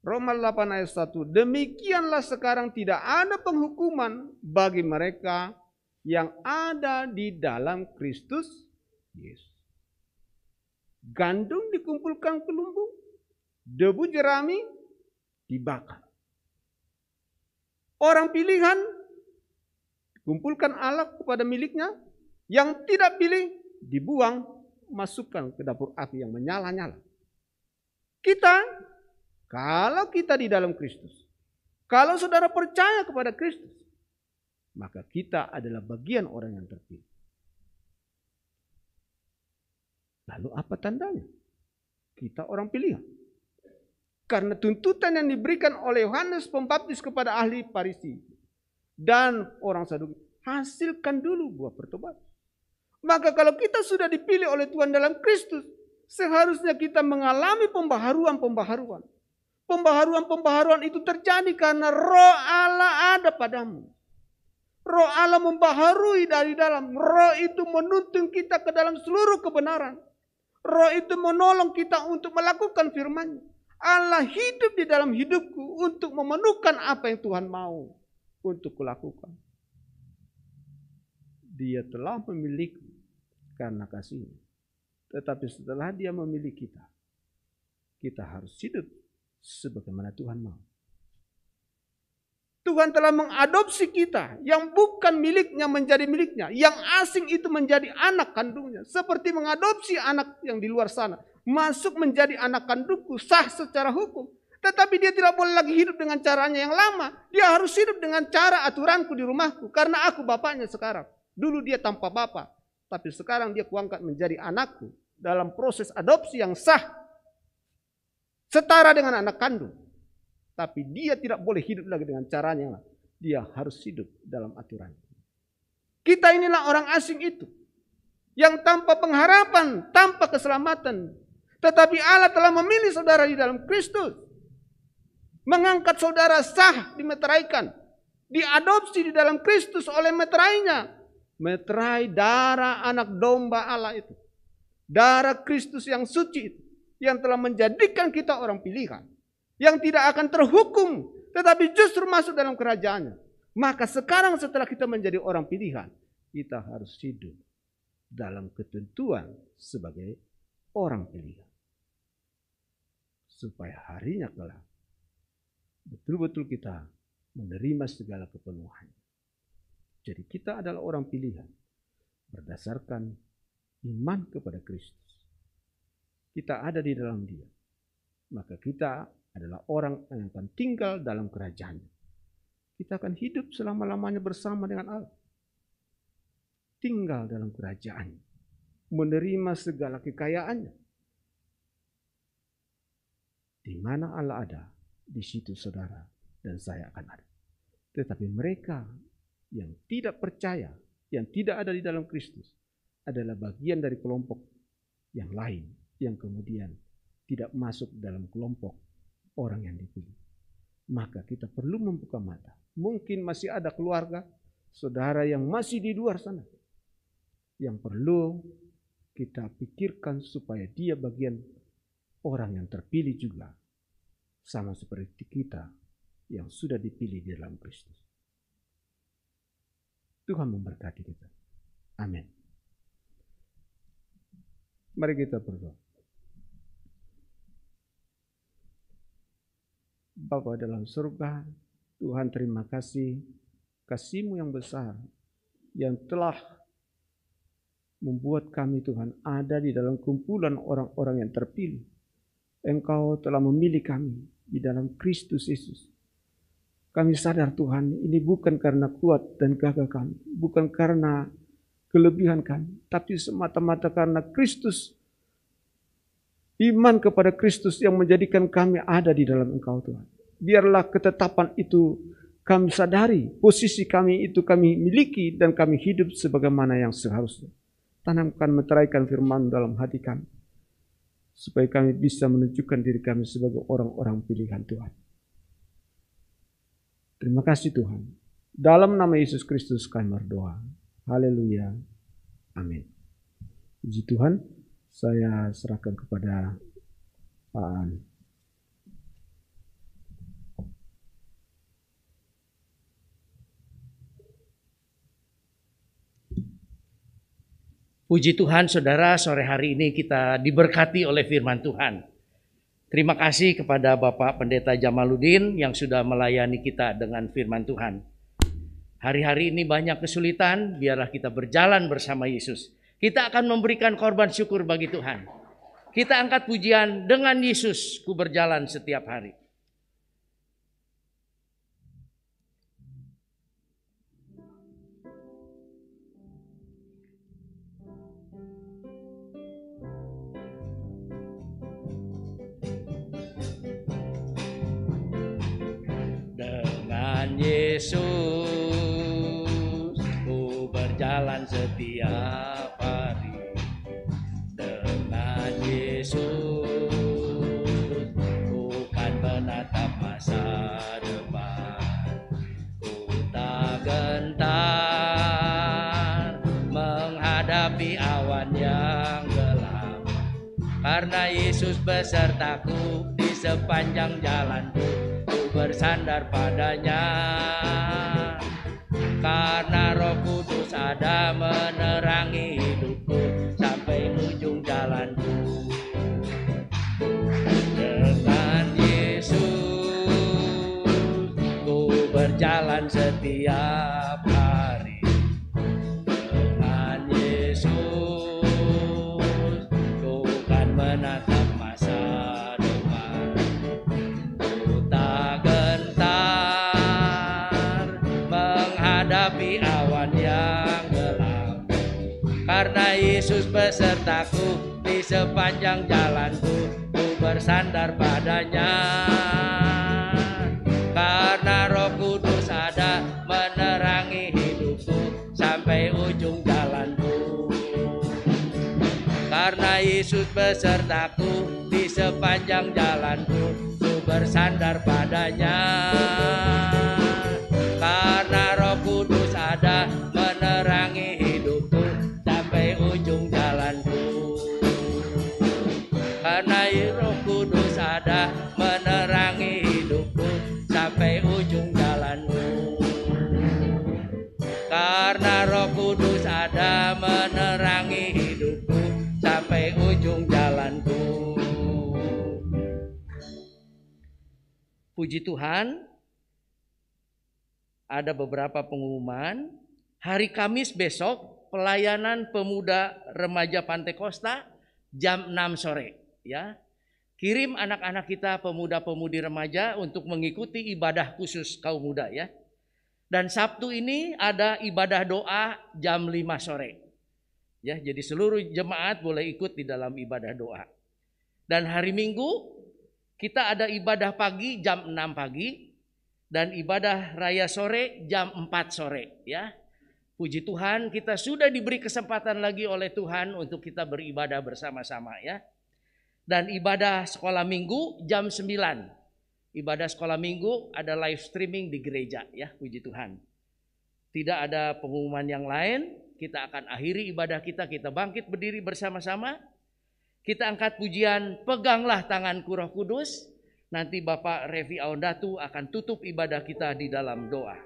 Roma 8 ayat 1. Demikianlah sekarang tidak ada penghukuman bagi mereka yang ada di dalam Kristus Yesus. Gandum dikumpulkan ke lumbung, debu jerami dibakar. Orang pilihan kumpulkan alat kepada miliknya, yang tidak pilih dibuang, masukkan ke dapur api yang menyala-nyala. Kalau kita di dalam Kristus, kalau saudara percaya kepada Kristus, maka kita adalah bagian orang yang terpilih. Lalu apa tandanya? Kita orang pilihan. Karena tuntutan yang diberikan oleh Yohanes Pembaptis kepada ahli Farisi dan orang Saduki, hasilkan dulu buah pertobatan. Maka kalau kita sudah dipilih oleh Tuhan dalam Kristus, seharusnya kita mengalami pembaharuan. Pembaharuan itu terjadi karena Roh Allah ada padamu. Roh Allah membaharui dari dalam. Roh itu menuntun kita ke dalam seluruh kebenaran. Roh itu menolong kita untuk melakukan firman-Nya. Allah hidup di dalam hidupku untuk memenuhkan apa yang Tuhan mau untuk kulakukan. Dia telah memiliki karena kasih-Nya. Tetapi setelah Dia memilih kita, kita harus hidup sebagaimana Tuhan mau. Tuhan telah mengadopsi kita yang bukan miliknya menjadi miliknya, yang asing itu menjadi anak kandungnya, seperti mengadopsi anak yang di luar sana, masuk menjadi anak kandungku, sah secara hukum. Tetapi dia tidak boleh lagi hidup dengan caranya yang lama. Dia harus hidup dengan cara aturanku di rumahku, karena aku bapaknya sekarang. Dulu dia tanpa bapak, tapi sekarang dia kuangkat menjadi anakku dalam proses adopsi yang sah, setara dengan anak kandung. Tapi dia tidak boleh hidup lagi dengan caranya. Dia harus hidup dalam aturan. Kita inilah orang asing itu, yang tanpa pengharapan, tanpa keselamatan. Tetapi Allah telah memilih saudara di dalam Kristus. Mengangkat saudara sah dimeteraikan. Diadopsi di dalam Kristus oleh meterainya. Meterai darah anak domba Allah itu. Darah Kristus yang suci itu. Yang telah menjadikan kita orang pilihan. Yang tidak akan terhukum, tetapi justru masuk dalam kerajaannya. Maka sekarang setelah kita menjadi orang pilihan, kita harus hidup dalam ketentuan sebagai orang pilihan. Supaya harinya kelak, betul-betul kita menerima segala kepenuhan. Jadi kita adalah orang pilihan berdasarkan iman kepada Kristus. Kita ada di dalam Dia. Maka kita adalah orang yang akan tinggal dalam kerajaan-Nya. Kita akan hidup selama-lamanya bersama dengan Allah. Tinggal dalam kerajaan-Nya. Menerima segala kekayaan-Nya. Di mana Allah ada, di situ saudara dan saya akan ada. Tetapi mereka yang tidak percaya, yang tidak ada di dalam Kristus, adalah bagian dari kelompok yang lain, yang kemudian tidak masuk dalam kelompok orang yang dipilih. Maka kita perlu membuka mata. Mungkin masih ada keluarga, saudara yang masih di luar sana, yang perlu kita pikirkan supaya dia bagian orang yang terpilih juga, sama seperti kita yang sudah dipilih di dalam Kristus. Tuhan memberkati kita. Amin. Mari kita berdoa. Bapa dalam surga, Tuhan terima kasih, kasih-Mu yang besar, yang telah membuat kami Tuhan ada di dalam kumpulan orang-orang yang terpilih. Engkau telah memilih kami di dalam Kristus Yesus. Kami sadar Tuhan, ini bukan karena kuat dan gagah kami, bukan karena kelebihan kami, tapi semata-mata karena Kristus. Iman kepada Kristus yang menjadikan kami ada di dalam Engkau Tuhan. Biarlah ketetapan itu kami sadari, posisi kami itu kami miliki dan kami hidup sebagaimana yang seharusnya. Tanamkan, meteraikan firman dalam hati kami, supaya kami bisa menunjukkan diri kami sebagai orang-orang pilihan Tuhan. Terima kasih Tuhan. Dalam nama Yesus Kristus kami berdoa. Haleluya. Amin. Puji Tuhan, saya serahkan kepada Pak An. Puji Tuhan, saudara, sore hari ini kita diberkati oleh firman Tuhan. Terima kasih kepada Bapak Pendeta Jamaluddin yang sudah melayani kita dengan firman Tuhan. Hari-hari ini banyak kesulitan, biarlah kita berjalan bersama Yesus. Kita akan memberikan korban syukur bagi Tuhan. Kita angkat pujian, dengan Yesus ku berjalan setiap hari. Yesus, ku berjalan setiap hari. Dengan Yesus, ku kan menatap masa depan. Ku tak gentar menghadapi awan yang gelap, karena Yesus besertaku di sepanjang jalanku. Bersandar padanya, karena Roh Kudus ada menerangi hidupku sampai ujung jalanku. Dengan Yesus ku berjalan setiap hari. Dengan Yesus ku kan menatap masa depan. Menghadapi awan yang gelap, karena Yesus besertaku di sepanjang jalanku. Ku bersandar padanya, karena Roh Kudus ada menerangi hidupku sampai ujung jalanku. Karena Yesus besertaku di sepanjang jalanku, ku bersandar padanya. Karena Roh Kudus ada menerangi hidupku sampai ujung jalanku. Karena Roh Kudus ada menerangi hidupku sampai ujung jalanku. Karena Roh Kudus ada menerangi hidupku sampai ujung jalanku. Puji Tuhan. Ada beberapa pengumuman. Hari Kamis besok pelayanan pemuda remaja Pantai Kosta jam 6 sore ya. Kirim anak-anak kita pemuda-pemudi remaja untuk mengikuti ibadah khusus kaum muda ya. Dan Sabtu ini ada ibadah doa jam 5 sore. Ya, jadi seluruh jemaat boleh ikut di dalam ibadah doa. Dan hari Minggu kita ada ibadah pagi jam 6 pagi. Dan ibadah raya sore jam 4 sore ya. Puji Tuhan, kita sudah diberi kesempatan lagi oleh Tuhan untuk kita beribadah bersama-sama ya. Dan ibadah sekolah minggu jam 9. Ibadah sekolah minggu ada live streaming di gereja ya, puji Tuhan. Tidak ada pengumuman yang lain, kita akan akhiri ibadah kita bangkit berdiri bersama-sama. Kita angkat pujian, peganglah tanganku Roh Kudus. Nanti Bapak Revi Aondatu akan tutup ibadah kita di dalam doa.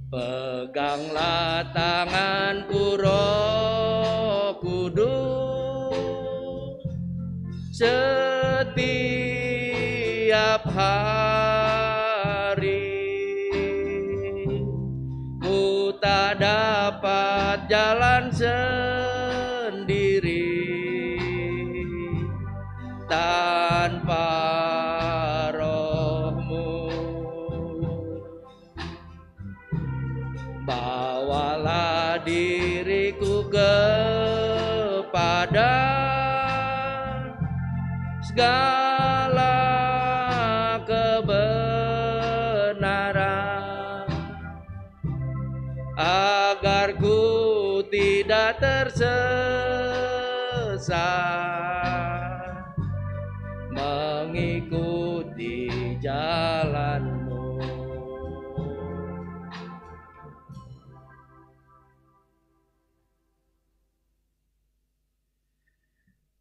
Peganglah tanganku Roh Kudus setiap hari. Tak dapat jalan sendiri tanpa Roh-Mu. Bawalah diriku kepada segala kebenaran. agar ku tidak tersesat mengikuti jalan-Mu.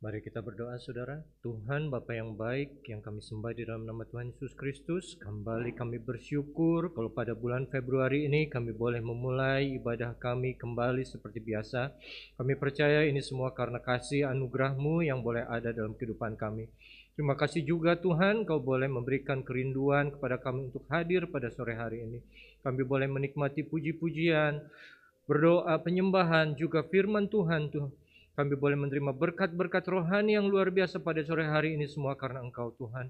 Mari kita berdoa, saudara. Tuhan Bapa yang baik, yang kami sembah di dalam nama Tuhan Yesus Kristus, kembali kami bersyukur kalau pada bulan Februari ini kami boleh memulai ibadah kami kembali seperti biasa. Kami percaya ini semua karena kasih anugerah-Mu yang boleh ada dalam kehidupan kami. Terima kasih juga Tuhan, Kau boleh memberikan kerinduan kepada kami untuk hadir pada sore hari ini. Kami boleh menikmati puji-pujian, berdoa, penyembahan, juga firman Tuhan. Kami boleh menerima berkat-berkat rohani yang luar biasa pada sore hari ini semua karena Engkau Tuhan.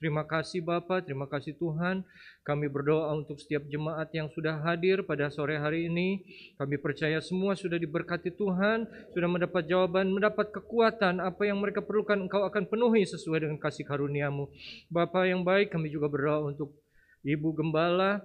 Terima kasih Bapa, terima kasih Tuhan. Kami berdoa untuk setiap jemaat yang sudah hadir pada sore hari ini. Kami percaya semua sudah diberkati Tuhan, sudah mendapat jawaban, mendapat kekuatan. Apa yang mereka perlukan Engkau akan penuhi sesuai dengan kasih karunia-Mu. Bapa yang baik, kami juga berdoa untuk Ibu Gembala,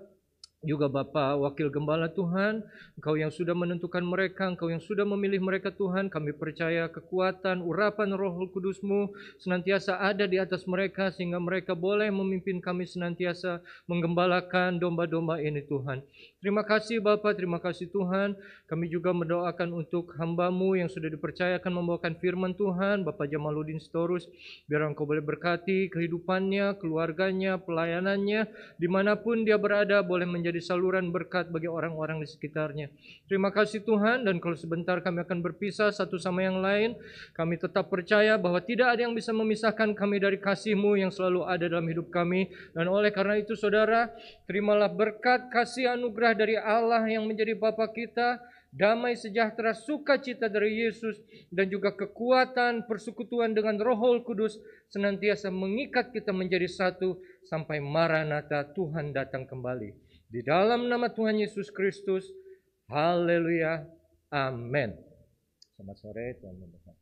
juga Bapak Wakil Gembala Tuhan, Engkau yang sudah menentukan mereka, Engkau yang sudah memilih mereka Tuhan. Kami percaya kekuatan, urapan Roh Kudus-Mu senantiasa ada di atas mereka, sehingga mereka boleh memimpin kami senantiasa menggembalakan domba-domba ini Tuhan. Terima kasih Bapak, terima kasih Tuhan. Kami juga mendoakan untuk hamba-Mu yang sudah dipercayakan membawakan firman Tuhan, Bapak Jamaluddin Sitorus. Biar Engkau boleh berkati kehidupannya, keluarganya, pelayanannya, dimanapun dia berada boleh menjadi saluran berkat bagi orang-orang di sekitarnya. Terima kasih Tuhan, dan kalau sebentar kami akan berpisah satu sama yang lain, kami tetap percaya bahwa tidak ada yang bisa memisahkan kami dari kasih-Mu yang selalu ada dalam hidup kami. Dan oleh karena itu saudara, terimalah berkat, kasih, anugerah dari Allah yang menjadi Bapa kita, damai sejahtera, sukacita dari Yesus, dan juga kekuatan persekutuan dengan Roh Kudus senantiasa mengikat kita menjadi satu sampai Maranatha, Tuhan datang kembali. Di dalam nama Tuhan Yesus Kristus, haleluya, amin. Selamat sore, Tuhan memberkati.